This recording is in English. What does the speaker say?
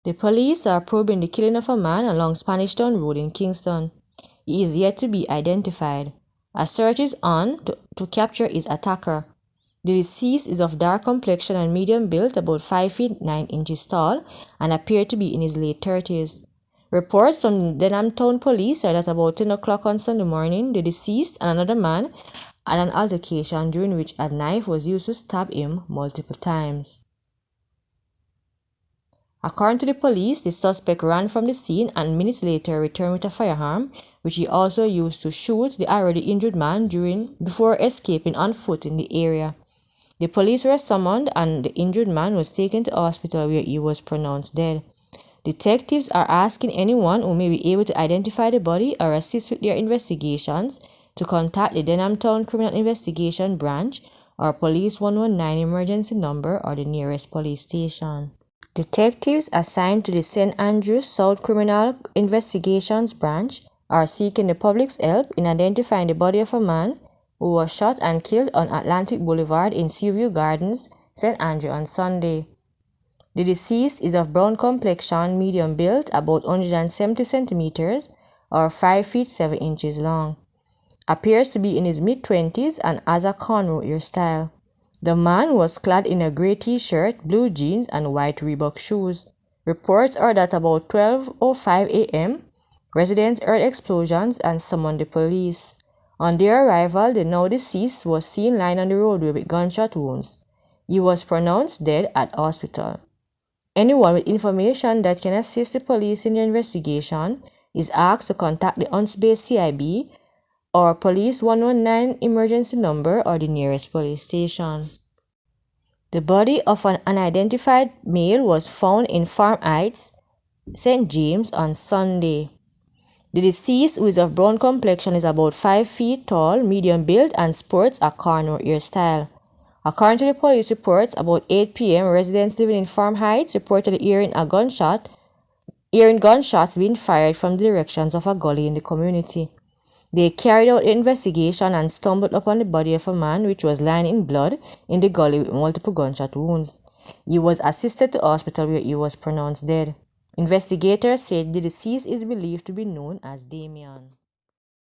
The police are probing the killing of a man along Spanish Town Road in Kingston. He is yet to be identified. A search is on to capture his attacker. The deceased is of dark complexion and medium build, about 5 feet 9 inches tall, and appeared to be in his late 30s. Reports from Denham Town Police are that about 10 o'clock on Sunday morning, the deceased and another man had an altercation during which a knife was used to stab him multiple times. According to the police, the suspect ran from the scene and minutes later returned with a firearm, which he also used to shoot the already injured man before escaping on foot in the area. The police were summoned and the injured man was taken to hospital where he was pronounced dead. Detectives are asking anyone who may be able to identify the body or assist with their investigations to contact the Denham Town Criminal Investigation Branch or Police 119 emergency number or the nearest police station. Detectives assigned to the St. Andrews South Criminal Investigations Branch are seeking the public's help in identifying the body of a man who was shot and killed on Atlantic Boulevard in Seaview Gardens, St. Andrew on Sunday. The deceased is of brown complexion, medium build, about 170 centimeters or 5 feet 7 inches long. Appears to be in his mid-20s and has a cornrow hairstyle. The man was clad in a grey t-shirt, blue jeans, and white Reebok shoes. Reports are that about 12:05 a.m., residents heard explosions and summoned the police. On their arrival, the now deceased was seen lying on the roadway with gunshot wounds. He was pronounced dead at hospital. Anyone with information that can assist the police in their investigation is asked to contact the Hunts Bay CIB or Police 119 emergency number or the nearest police station. The body of an unidentified male was found in Farm Heights, St. James on Sunday. The deceased, who is of brown complexion, is about 5 feet tall, medium build, and sports a cornrow hairstyle. According to the police reports, about 8 p.m., residents living in Farm Heights reported hearing gunshots being fired from the directions of a gully in the community. They carried out the investigation and stumbled upon the body of a man which was lying in blood in the gully with multiple gunshot wounds. He was assisted to hospital where he was pronounced dead. Investigators said the deceased is believed to be known as Damien.